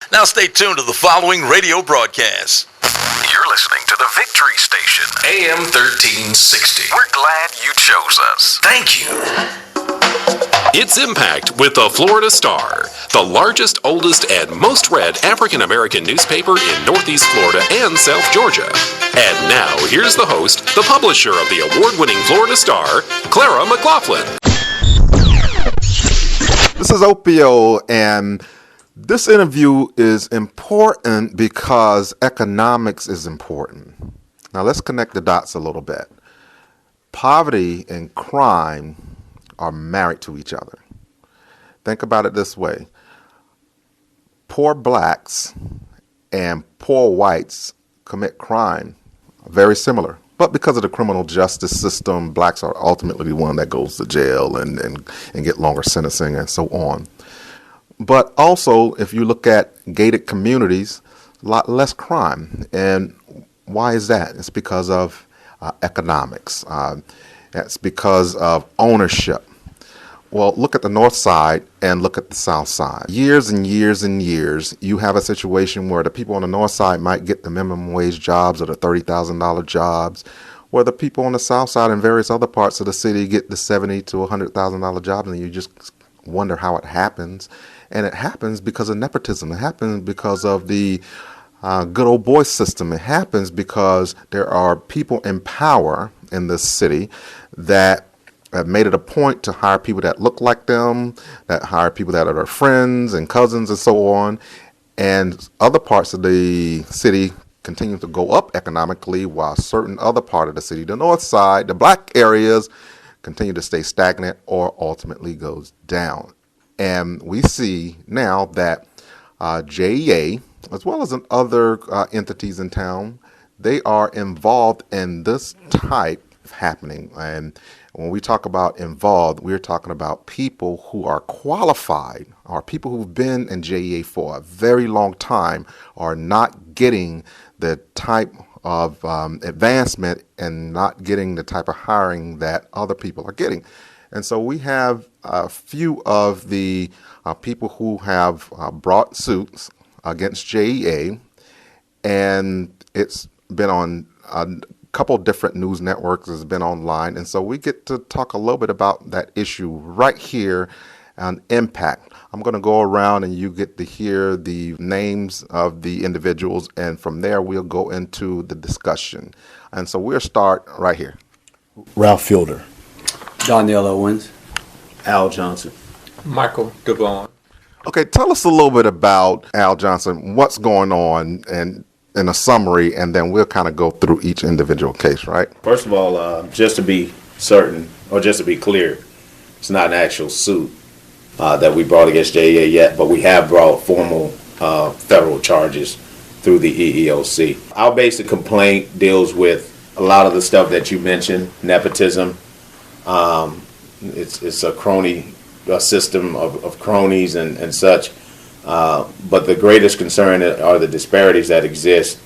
Now stay tuned to the following radio broadcast. You're listening to the Victory Station, AM 1360. We're glad you chose us. Thank you. It's Impact with the Florida Star, the largest, oldest, and most read African-American newspaper in Northeast Florida and South Georgia. And now, here's the host, the publisher of the award-winning Florida Star, Clara McLaughlin. This is Opio, and this interview is important because economics is important. Now let's connect the dots a little bit. Poverty and crime are married to each other. Think about it this way. Poor blacks and poor whites commit crime, very similar. But because of the criminal justice system, blacks are ultimately the one that goes to jail and get longer sentencing and so on. But also, if you look at gated communities, a lot less crime. And why is that? It's because of economics. It's because of ownership. Well, look at the north side and look at the south side. Years and years and years, you have a situation where the people on the north side might get the minimum wage jobs or the $30,000 jobs, where the people on the south side and various other parts of the city get the $70,000 to $100,000 jobs, and you just wonder how it happens. And it happens because of nepotism. It happens because of the good old boy system. It happens because there are people in power in this city that have made it a point to hire people that look like them, that hire people that are their friends and cousins and so on. And other parts of the city continue to go up economically, while certain other part of the city, the north side, the black areas, continue to stay stagnant or ultimately goes down. And we see now that JEA, as well as in other entities in town, they are involved in this type of happening. And when we talk about involved, we're talking about people who are qualified, or people who've been in JEA for a very long time, are not getting the type of advancement and not getting the type of hiring that other people are getting. And so we have a few of the people who have brought suits against JEA, and it's been on a couple different news networks, it's been online, and so we get to talk a little bit about that issue right here on Impact. I'm going to go around and you get to hear the names of the individuals, and from there we'll go into the discussion. And so we'll start right here. Ralph Fielder. Donnell Owens. Al Johnson. Michael DeVaughn. Okay, tell us a little bit about Al Johnson, what's going on, and in a summary, and then we'll kind of go through each individual case, right? First of all, just to be certain, or just to be clear, it's not an actual suit that we brought against JEA yet, but we have brought formal federal charges through the EEOC. Our basic complaint deals with a lot of the stuff that you mentioned, nepotism. It's a system of cronies and such. But the greatest concern are the disparities that exist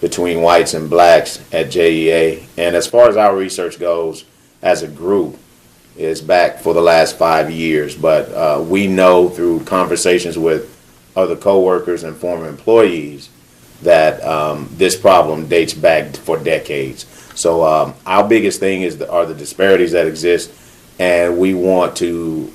between whites and blacks at JEA. And as far as our research goes, as a group, is back for the last 5 years. But we know through conversations with other coworkers and former employees that this problem dates back for decades. So our biggest thing are the disparities that exist, and we want to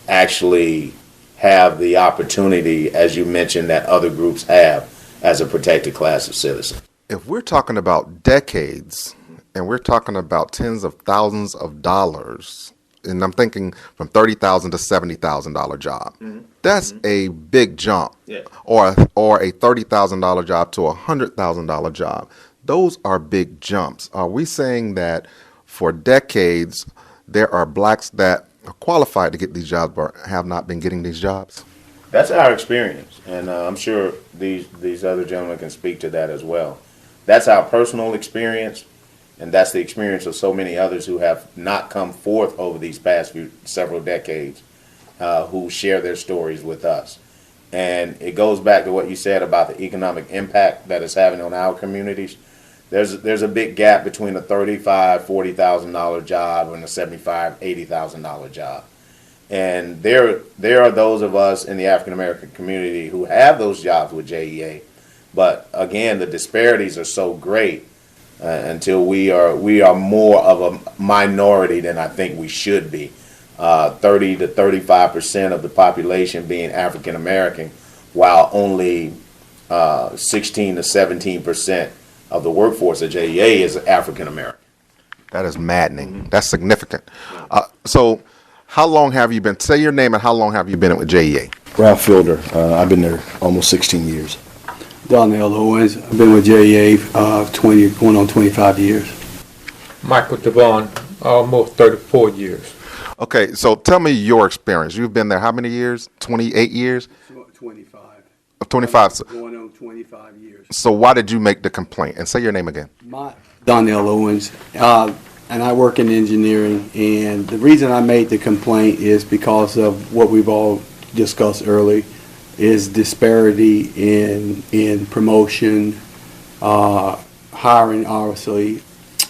actually have the opportunity, as you mentioned, that other groups have as a protected class of citizens. If we're talking about decades, and we're talking about tens of thousands of dollars, and I'm thinking from $30,000 to $70,000 job, that's a big jump. Yeah. Or a $30,000 job to a $100,000 job. Those are big jumps. Are we saying that for decades there are blacks that are qualified to get these jobs but have not been getting these jobs? That's our experience, and I'm sure these other gentlemen can speak to that as well. That's our personal experience, and that's the experience of so many others who have not come forth over these past several decades, who share their stories with us. And it goes back to what you said about the economic impact that it's having on our communities. There's a big gap between a $35,000, $40,000 job and a $75,000, $80,000 job. And there are those of us in the African American community who have those jobs with JEA, but again, the disparities are so great until we are more of a minority than I think we should be. 30 to 35% of the population being African American, while only 16 to 17% of the workforce at JEA is African American. That is maddening. That's significant. So how long have you been, say your name and how long have you been with JEA? Ralph Fielder. I've been there almost 16 years. Donnell Owens. I've been with JEA going on 25 years. Michael DeVaughn, almost 34 years. Okay, so tell me your experience. You've been there how many years? 28 years? 25. 25. Going on 25 years. So why did you make the complaint? And say your name again. Donnell Owens, and I work in engineering, and the reason I made the complaint is because of what we've all discussed earlier, is disparity in promotion, hiring, obviously,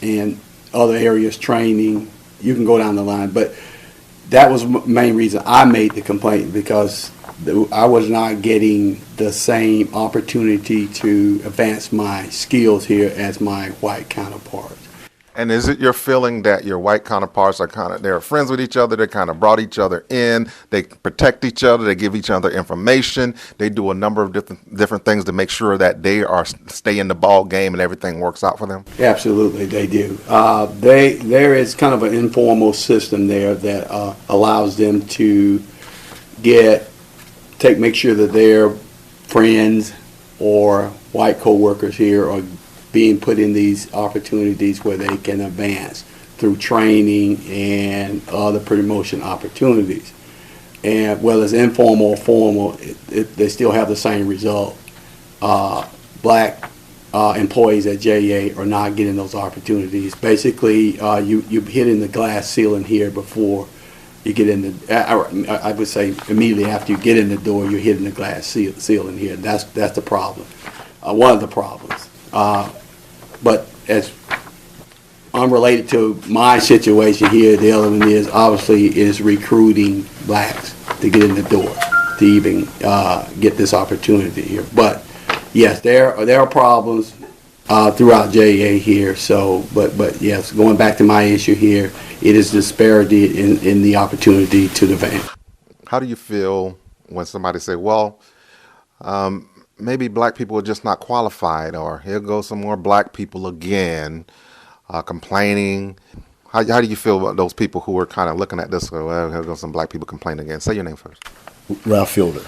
and other areas, training. You can go down the line, but that was the main reason I made the complaint, because I was not getting the same opportunity to advance my skills here as my white counterparts. And is it your feeling that your white counterparts are they're friends with each other, they kind of brought each other in, they protect each other, they give each other information, they do a number of different things to make sure that they stay in the ball game and everything works out for them? Absolutely, they do. There is kind of an informal system there that allows them to make sure that their friends or white co-workers here are being put in these opportunities where they can advance through training and other promotion opportunities. And whether it's informal or formal, they still have the same result. Black employees at JEA are not getting those opportunities. Basically, you're hitting the glass ceiling here before you get in the, I would say immediately after you get in the door, you're hitting the glass ceiling here. That's the problem, one of the problems. But as unrelated to my situation here, the other one is recruiting blacks to get in the door, to even get this opportunity here. But yes, there are problems throughout JEA here. So, but yes, going back to my issue here, it is disparity in the opportunity to advance. How do you feel when somebody say, well, maybe black people are just not qualified, or here go some more black people again complaining? How do you feel about those people who are kind of looking at this, well, here go some black people complaining again? Say your name first. Ralph Fielder.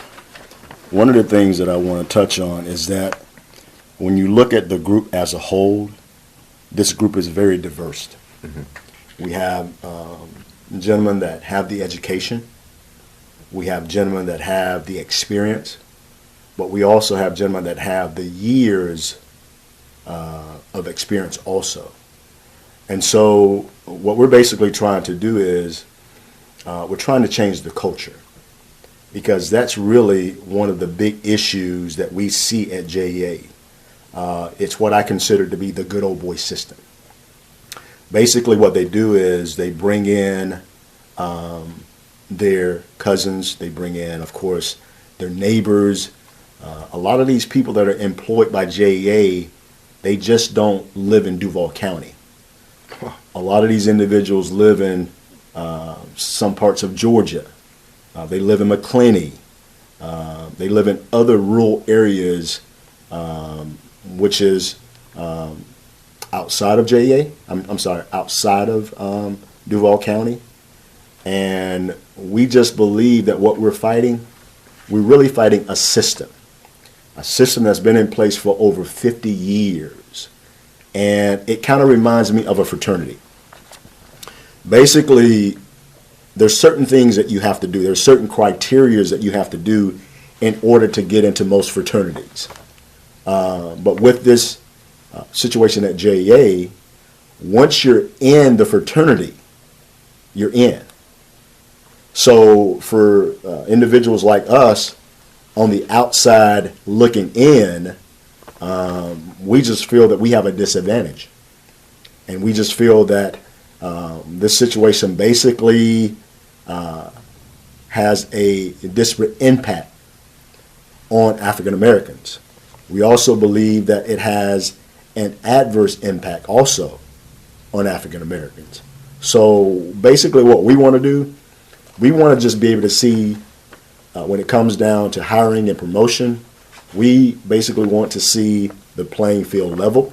One of the things that I want to touch on is that when you look at the group as a whole, this group is very diverse. Mm-hmm. We have gentlemen that have the education. We have gentlemen that have the experience. But we also have gentlemen that have the years of experience also. And so what we're basically trying to do is we're trying to change the culture, because that's really one of the big issues that we see at JEA. It's what I consider to be the good old boy system. Basically what they do is they bring in their cousins, they bring in, of course, their neighbors. A lot of these people that are employed by JEA, they just don't live in Duval County. A lot of these individuals live in some parts of Georgia. They live in McClenny. They live in other rural areas, which is outside of JEA. Outside of Duval County. And we just believe that what we're really fighting a system that's been in place for over 50 years. And it kind of reminds me of a fraternity. Basically, there's certain things that you have to do. There's certain criteria that you have to do in order to get into most fraternities. But with this situation at JEA, once you're in the fraternity, you're in. So for individuals like us on the outside looking in, we just feel that we have a disadvantage. And we just feel that this situation basically has a disparate impact on African Americans. We also believe that it has an adverse impact also on African Americans. So basically what we want to do, we want to just be able to see when it comes down to hiring and promotion, we basically want to see the playing field level.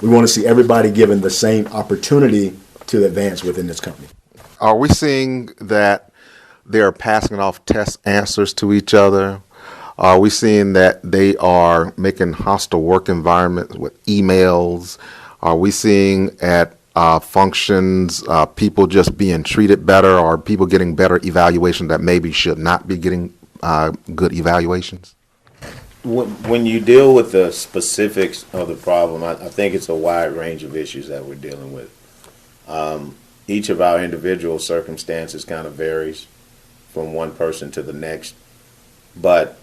We want to see everybody given the same opportunity to advance within this company. Are we seeing that they're passing off test answers to each other? Are we seeing that they are making hostile work environments with emails? Are we seeing at functions people just being treated better, or people getting better evaluation that maybe should not be getting good evaluations? When you deal with the specifics of the problem, I think it's a wide range of issues that we're dealing with. Each of our individual circumstances kind of varies from one person to the next. But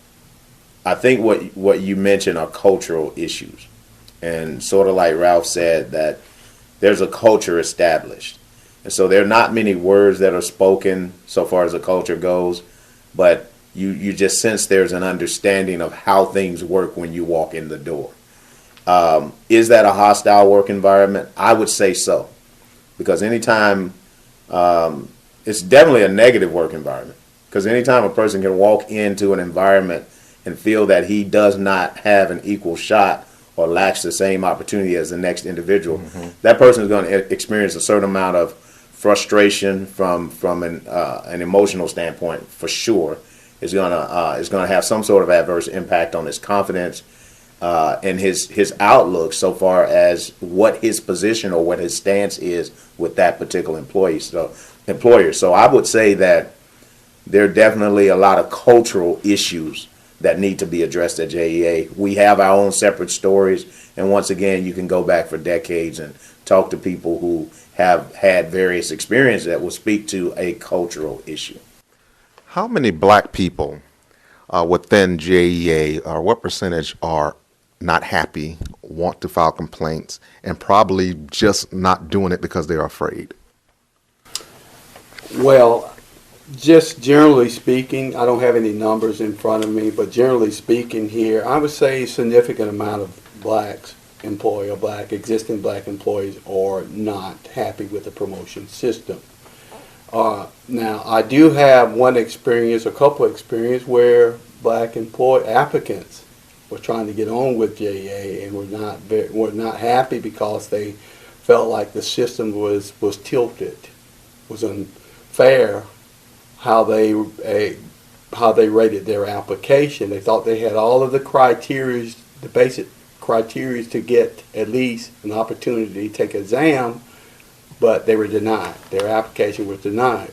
I think what you mentioned are cultural issues. And sort of like Ralph said, that there's a culture established. And so there are not many words that are spoken so far as the culture goes, but you just sense there's an understanding of how things work when you walk in the door. Is that a hostile work environment? I would say so. Because anytime, it's definitely a negative work environment. Because anytime a person can walk into an environment and feel that he does not have an equal shot or lacks the same opportunity as the next individual, that person is going to experience a certain amount of frustration from an emotional standpoint, for sure. Is going to have some sort of adverse impact on his confidence and his outlook so far as what his position or what his stance is with that particular employer. So I would say that there are definitely a lot of cultural issues that need to be addressed at JEA. We have our own separate stories, and once again, you can go back for decades and talk to people who have had various experiences that will speak to a cultural issue. How many black people within JEA, or what percentage, are not happy, want to file complaints, and probably just not doing it because they're afraid? Well, just generally speaking, I don't have any numbers in front of me, but generally speaking here, I would say a significant amount of existing black employees are not happy with the promotion system. Now, I do have a couple experience where black applicants were trying to get on with JEA and were not happy because they felt like the system was tilted, was unfair how they rated their application. They thought they had all of the criteria, the basic criteria to get at least an opportunity to take an exam, but they were denied. Their application was denied.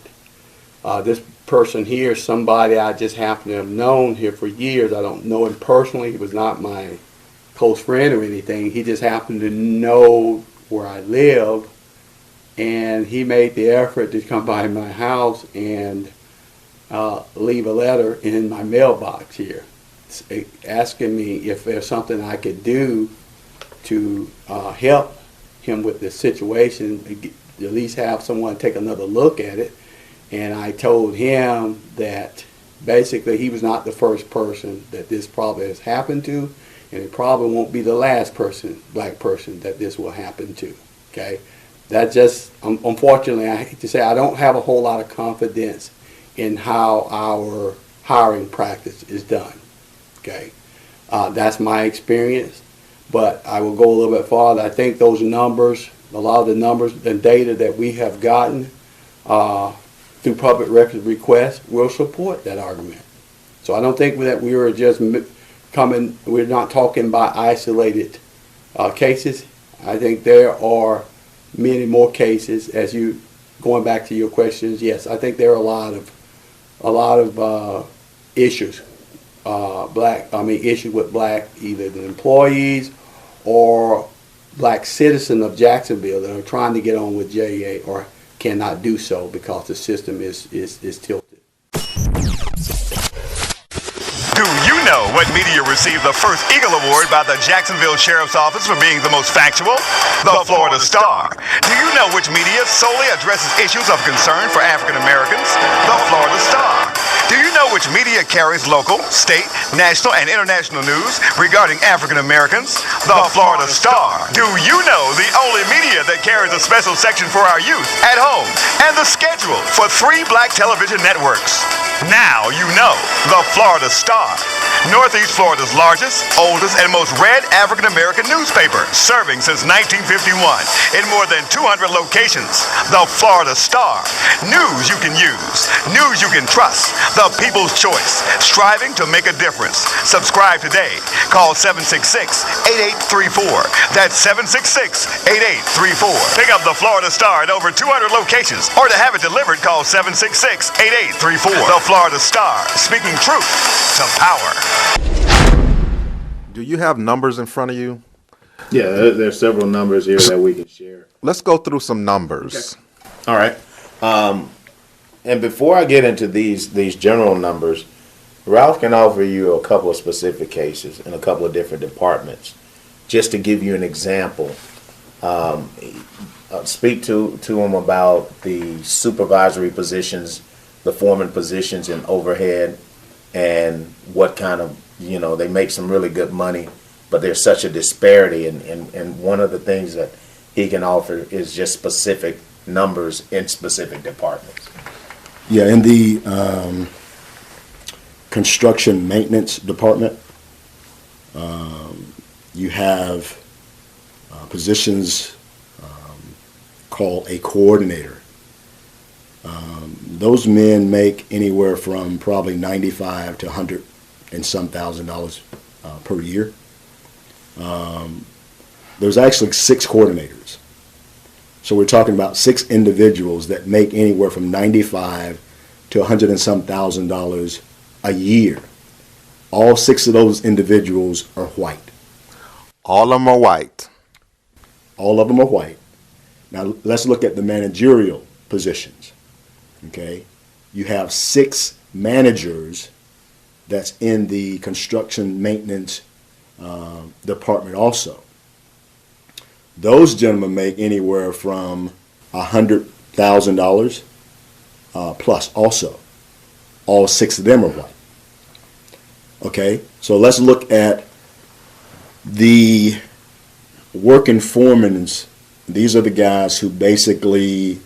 This person here is somebody I just happen to have known here for years. I don't know him personally. He was not my close friend or anything. He just happened to know where I live, and he made the effort to come by my house and leave a letter in my mailbox here, asking me if there's something I could do to help him with this situation, at least have someone take another look at it. And I told him that basically he was not the first person that this probably has happened to, and it probably won't be the last black person that this will happen to. Okay, that just, unfortunately, I hate to say, I don't have a whole lot of confidence in how our hiring practice is done. Okay, that's my experience, but I will go a little bit farther. I think those numbers, a lot of the numbers and data that we have gotten through public records requests will support that argument. So I don't think that we are just we're not talking about isolated cases. I think there are many more cases. Going back to your questions, yes, I think there are a lot of issues, issues with black, either the employees or black citizens of Jacksonville that are trying to get on with JEA or cannot do so because the system is tilted. Do you know what media media received the first Eagle Award by the Jacksonville Sheriff's Office for being the most factual? The Florida Star. Do you know which media solely addresses issues of concern for African Americans? The Florida Star. Do you know which media carries local, state, national, and international news regarding African Americans? The Florida Star. Do you know the only media that carries a special section for our youth at home and the schedule for 3 black television networks? Now you know the Florida Star. Northeast Florida's largest, oldest, and most read African American newspaper, serving since 1951 in more than 200 locations. The Florida Star. News you can use, news you can trust. The people's choice, striving to make a difference. Subscribe today. Call 766-8834. That's 766-8834. Pick up the Florida Star at over 200 locations, or to have it delivered, call 766-8834. The Florida Star, speaking truth to power. Do you have numbers in front of you? Yeah, there's several numbers here that we can share. Let's go through some numbers. Okay. All right. And before I get into these general numbers, Ralph can offer you a couple of specific cases in a couple of different departments, just to give you an example. Speak to him about the supervisory positions, the foreman positions in overhead, and what kind of, they make some really good money, but there's such a disparity. And one of the things that he can offer is just specific numbers in specific departments. Yeah, in the construction maintenance department, you have positions called a coordinator. Those men make anywhere from probably $95 to $100 and some $1,000 per year. There's actually 6 coordinators. So we're talking about 6 individuals that make anywhere from $95 to $100 and some $1,000 a year. All 6 of those individuals are white. All of them are white. All of them are white. Now let's look at the managerial positions. Okay, you have 6 managers that's in the construction maintenance department also. Those gentlemen make anywhere from $100,000 plus also. All 6 of them are white. Okay, so let's look at the working foremans. These are the guys who basically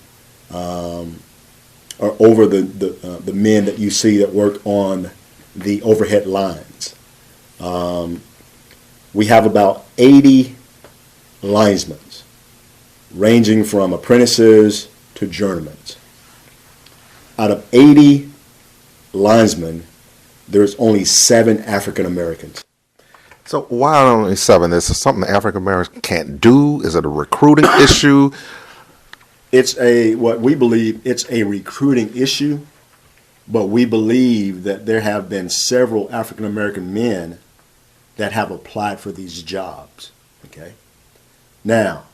are over the men that you see that work on the overhead lines. We have about 80 linesmen, ranging from apprentices to journeymen. Out of 80 linesmen, there's only 7 African Americans. So why only 7? Is this something African Americans can't do? Is it a recruiting issue? What we believe, it's a recruiting issue, but we believe that there have been several African American men that have applied for these jobs. Okay. Now,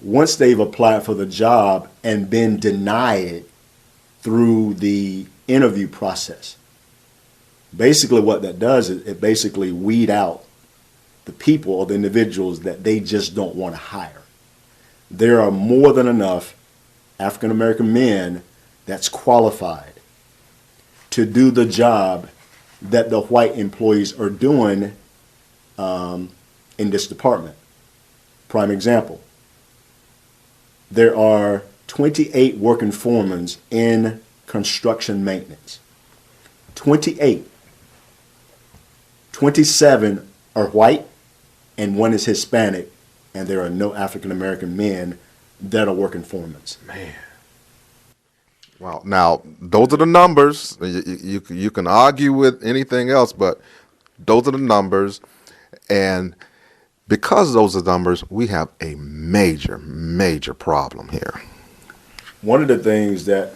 once they've applied for the job and been denied through the interview process, basically what that does is it basically weed out the people or the individuals that they just don't want to hire. There are more than enough African American men that's qualified to do the job that the white employees are doing in this department. Prime example, there are 28 working foremen in construction maintenance. 28. 27 are white and 1 is Hispanic, and there are no African American men that are working foremen. Man. Well, now, those are the numbers. You can argue with anything else, but those are the numbers. And because those are the numbers, we have a major, major problem here. One of the things that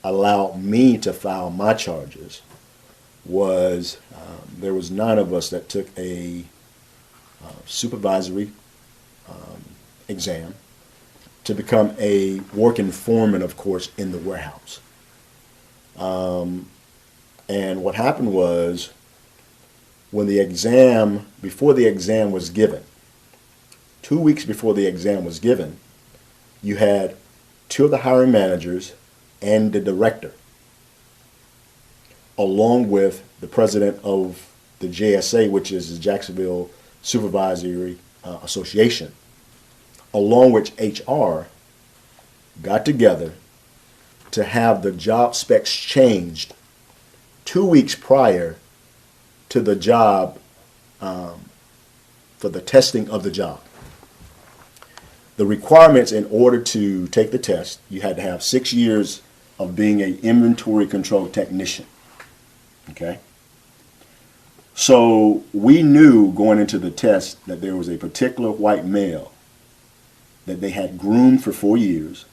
allowed me to file my charges was there was 9 of us that took a supervisory exam to become a working foreman, of course, in the warehouse. And what happened was, when the exam, before the exam was given, 2 weeks before the exam was given, you had two of the hiring managers and the director, along with the president of the JSA, which is the Jacksonville Supervisory Association, along with HR, got together to have the job specs changed 2 weeks prior to the job, for the testing of the job. The requirements in order to take the test, you had to have 6 years of being an inventory control technician. Okay? So we knew going into the test that there was a particular white male that they had groomed for 4 years.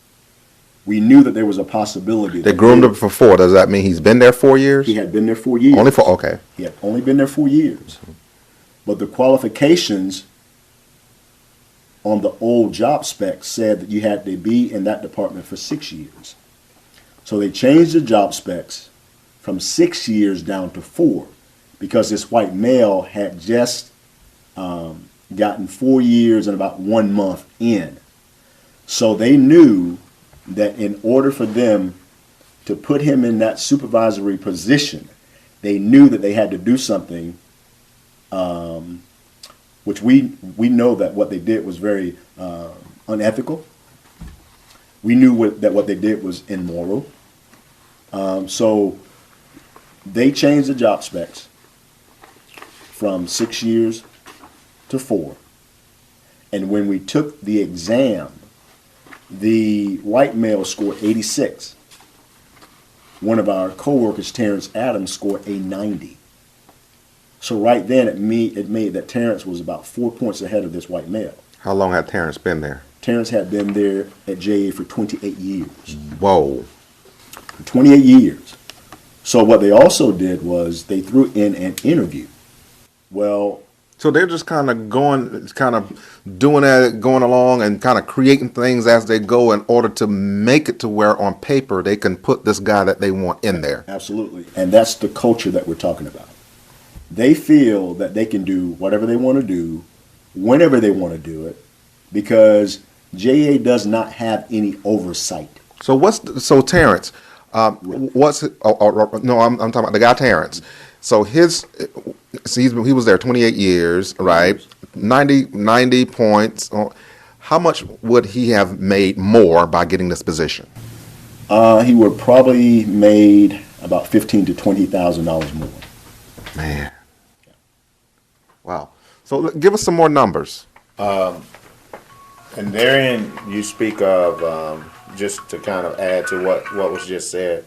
We knew that there was a possibility. They groomed him for 4. Does that mean he's been there 4 years? He had been there 4 years. Only 4, okay. He had only been there 4 years. But the qualifications on the old job spec said that you had to be in that department for 6 years. So they changed the job specs from 6 years down to 4 because this white male had just gotten 4 years and about 1 month in. So they knew that in order for them to put him in that supervisory position, they knew that they had to do something, which we know that what they did was very unethical. We knew that what they did was immoral. So they changed the job specs from 6 years to 4. And when we took the exam, the white male scored 86. One of our coworkers, Terrence Adams, scored a 90. So right then it made that Terrence was about 4 points ahead of this white male. How long had Terrence been there? Terrence had been there at JEA for 28 years. Whoa. 28 years. So what they also did was they threw in an interview. Well, so they're just kind of doing that, going along and kind of creating things as they go in order to make it to where on paper they can put this guy that they want in there. Absolutely. And that's the culture that we're talking about. They feel that they can do whatever they want to do, whenever they want to do it, because JEA does not have any oversight. So Terrence, I'm talking about the guy Terrence. So he was there 28 years, right? 90 points. How much would he have made more by getting this position? He would probably made about $15,000 to $20,000 more. Man. Wow. So give us some more numbers. And therein you speak of, just to kind of add to what was just said,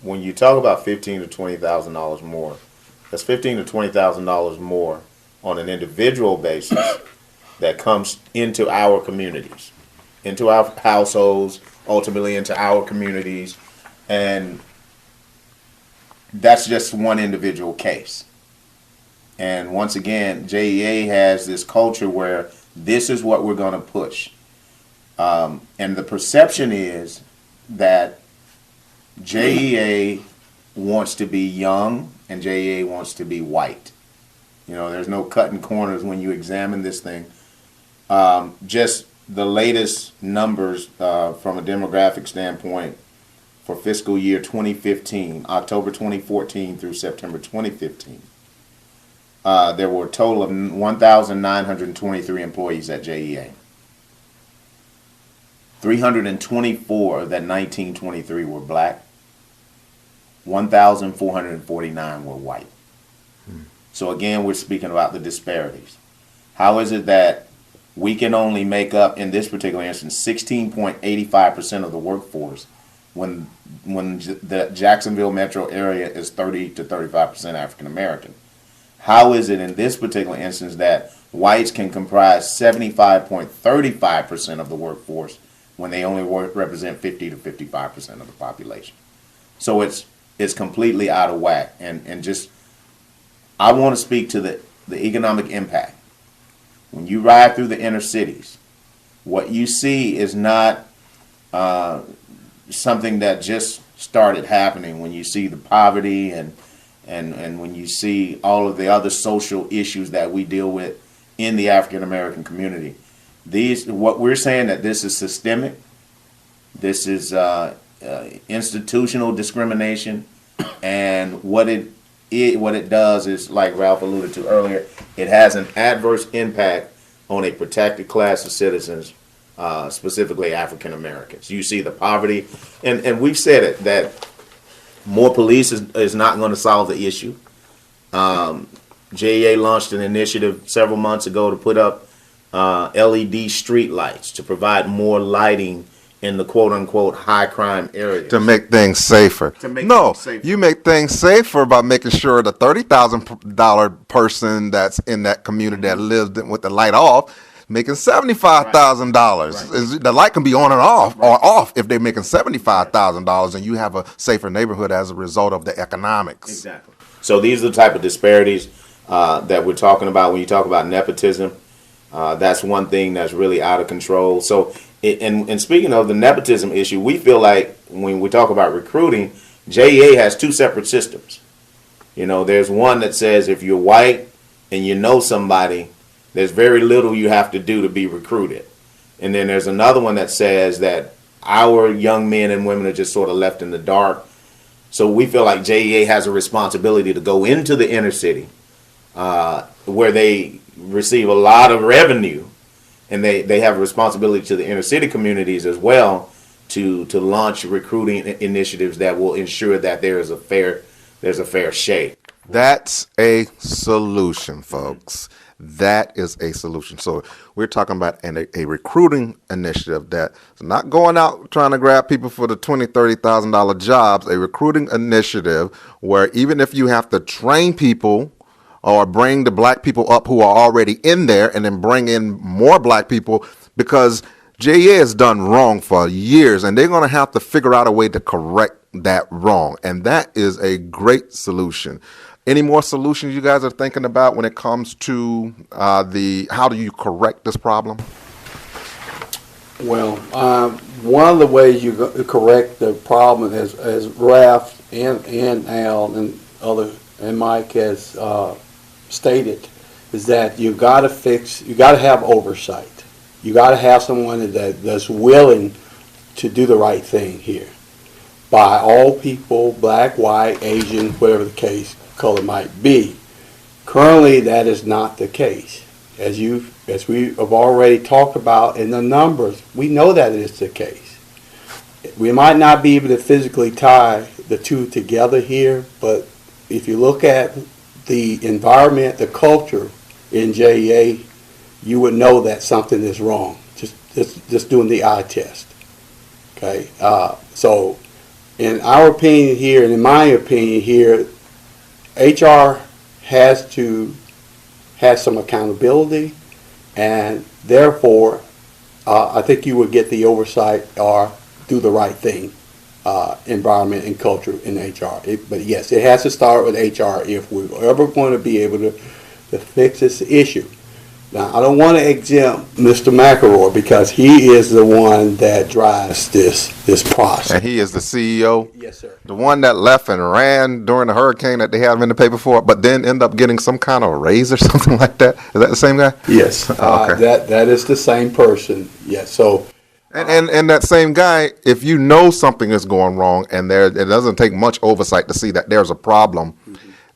when you talk about $15,000 to $20,000 more, that's $15,000 to $20,000 more on an individual basis that comes into our communities, into our households, ultimately into our communities, and that's just one individual case. And once again, JEA has this culture where this is what we're going to push. And the perception is that JEA wants to be young and JEA wants to be white. You know, there's no cutting corners when you examine this thing. Just the latest numbers from a demographic standpoint for fiscal year 2015, October 2014 through September 2015, there were a total of 1,923 employees at JEA. 324 of that 1923 were black. 1,449 were white. So again, we're speaking about the disparities. How is it that we can only make up, in this particular instance, 16.85% of the workforce when the Jacksonville metro area is 30 to 35% African American? How is it in this particular instance that whites can comprise 75.35% of the workforce when they only represent 50 to 55% of the population? So it's completely out of whack. And just, I want to speak to the economic impact. When you ride through the inner cities, what you see is not something that just started happening, when you see the poverty and when you see all of the other social issues that we deal with in the African American community. What we're saying, that this is systemic, this is institutional discrimination, and what it does is, like Ralph alluded to earlier, it has an adverse impact on a protected class of citizens, specifically African Americans. You see the poverty, and we've said it, that more police is not going to solve the issue. JEA launched an initiative several months ago to put up LED street lights to provide more lighting in the quote-unquote high crime areas. To make things safer. You make things safer by making sure the $30,000 person that's in that community that lives with the light off making $75,000. Right. The light can be on and off, or off if they're making $75,000, and you have a safer neighborhood as a result of the economics. Exactly. So these are the type of disparities that we're talking about when you talk about nepotism. That's one thing that's really out of control. So, and speaking of the nepotism issue, we feel like when we talk about recruiting, JEA has two separate systems. You know, there's one that says if you're white and you know somebody, there's very little you have to do to be recruited. And then there's another one that says that our young men and women are just sort of left in the dark. So we feel like JEA has a responsibility to go into the inner city, where they receive a lot of revenue, and they have a responsibility to the inner city communities as well to launch recruiting initiatives that will ensure that there's a fair shake. That's a solution, folks. That is a solution. So we're talking about a recruiting initiative that's not going out trying to grab people for the $20,000, $30,000 jobs. A recruiting initiative where even if you have to train people or bring the black people up who are already in there and then bring in more black people, because JEA has done wrong for years, and they're going to have to figure out a way to correct that wrong. And that is a great solution. Any more solutions you guys are thinking about when it comes to how do you correct this problem? Well, one of the ways you correct the problem, as Ralph and Al and Mike has stated, is that you got to have oversight. You got to have someone that's willing to do the right thing here, by all people, black, white, Asian, whatever the color might be. Currently, that is not the case. As we have already talked about in the numbers, we know that it is the case. We might not be able to physically tie the two together here, but if you look at the environment, the culture in JEA, you would know that something is wrong. Just doing the eye test. Okay. So, in our opinion here, and in my opinion here, HR has to have some accountability, and therefore, I think you would get the oversight or do the right thing, environment and culture in HR. But yes, it has to start with HR if we're ever going to be able to fix this issue. Now, I don't want to exempt Mr. McElroy because he is the one that drives this process. And he is the CEO? Yes, sir. The one that left and ran during the hurricane that they had him in the paper for, but then end up getting some kind of raise or something like that? Is that the same guy? Yes. Okay. That is the same person. Yes. So. And that same guy, if you know something is going wrong and it doesn't take much oversight to see that there's a problem,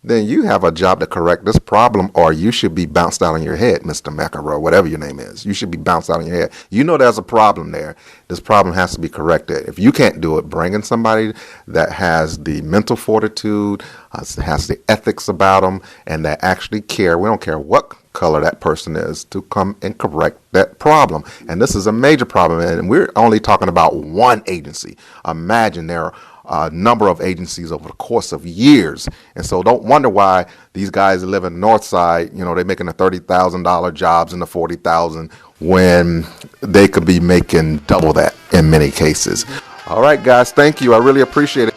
then you have a job to correct this problem, or you should be bounced out on your head, Mr. McElroy, whatever your name is. You should be bounced out on your head. You know there's a problem there. This problem has to be corrected. If you can't do it, bring in somebody that has the mental fortitude, has the ethics about them, and that actually care. We don't care what color that person is, to come and correct that problem. And this is a major problem, and we're only talking about one agency. Imagine there are a number of agencies over the course of years. And so don't wonder why these guys live in the north side, they're making the $30,000 jobs and the $40,000 when they could be making double that in many cases. All right, guys, thank you. I really appreciate it.